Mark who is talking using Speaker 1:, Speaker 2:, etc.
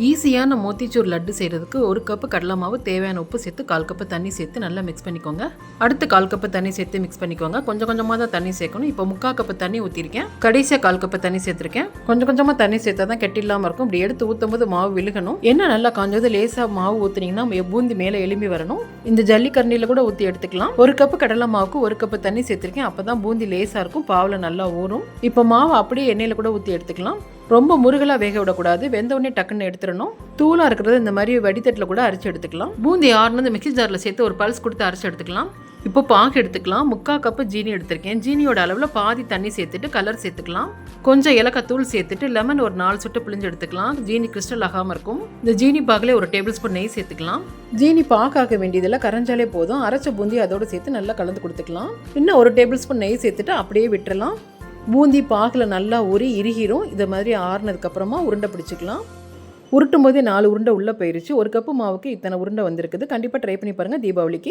Speaker 1: ஈஸியான மோத்திச்சூர் லட்டு செய்கிறதுக்கு ஒரு கப்பு கடலை மாவு, தேவையான உப்பு சேர்த்து 1/4 கப்பு தண்ணி சேர்த்து நல்லா மிக்ஸ் பண்ணிக்கோங்க. அடுத்து 1/4 கப்பு தண்ணி சேர்த்து மிக்ஸ் பண்ணிக்கோங்க. கொஞ்சம் கொஞ்சமாக தான் தண்ணி சேர்க்கணும். இப்போ 3/4 கப்பு தண்ணி ஊற்றிருக்கேன். கடைசியாக 1/4 கப்பு தண்ணி சேர்த்துருக்கேன். கொஞ்சம் கொஞ்சமாக தண்ணி சேர்த்தா தான் கெட்டி இல்லாமல் இருக்கும். இப்படி எடுத்து ஊற்றும் போது மாவு விழுகணும். என்ன நல்லா காஞ்சது லேசாக மாவு ஊற்றுனீங்கன்னா பூந்தி மேலே எலும்பி வரணும். இந்த ஜல்லிக்கரண்டியில் கூட ஊற்றி எடுத்துக்கலாம். 1 கப்பு கடலை மாவுக்கு 1 கப்பு தண்ணி சேர்த்துருக்கேன். அப்போ தான் பூந்தி லேசாக இருக்கும், பாவில் நல்லா ஊறும். இப்போ மாவு அப்படியே எண்ணெயில் கூட ஊற்றி எடுத்துக்கலாம். ரொம்ப முருகலாக வேக விடக்கூடாது. வெந்த உடனே டக்குன்னு எடுத்துடணும். தூளாக இருக்கிறது இந்த மாதிரி வடித்தட்டில் கூட அரைச்சி எடுத்துக்கலாம். பூந்தி ஆறுனது மிக்ஸி ஜாரில் சேர்த்து ஒரு பல்ஸ் கொடுத்து அரைச்சி எடுத்துக்கலாம். இப்போ பாகு எடுத்துக்கலாம். 3/4 கப்பு ஜீனி எடுத்திருக்கேன். ஜீனியோட அளவில் பாதி தண்ணி சேர்த்துட்டு கலர் சேர்த்துக்கலாம். கொஞ்சம் ஏலக்காய் தூள் சேர்த்துட்டு லெமன் ஒரு 4 சொட்டு பிழிஞ்சு எடுத்துக்கலாம். ஜீனி கிறிஸ்டல் ஆகாமல் இருக்கும். இந்த ஜீனி பாகிலே ஒரு டேபிள் ஸ்பூன் நெய் சேர்த்துக்கலாம். ஜீனி பாகாக்க வேண்டியதில் கரைஞ்சாலே போதும். அரைச்ச பூந்தி அதோடு சேர்த்து நல்லா கலந்து கொடுத்துக்கலாம். இன்னும் ஒரு டேபிள் ஸ்பூன் நெய் சேர்த்துட்டு அப்படியே விட்டுறலாம். பூந்தி பாகில் நல்லா ஊறி இறுகிரும். இதை மாதிரி ஆறுனதுக்கப்புறமா உருண்டை பிடிச்சிக்கலாம். உருட்டும் போதே 4 உருண்டை உள்ளே போயிருச்சு. 1 கப்பு மாவுக்கு இத்தனை உருண்டை வந்திருக்குது. கண்டிப்பாக ட்ரை பண்ணி பாருங்கள் தீபாவளிக்கு.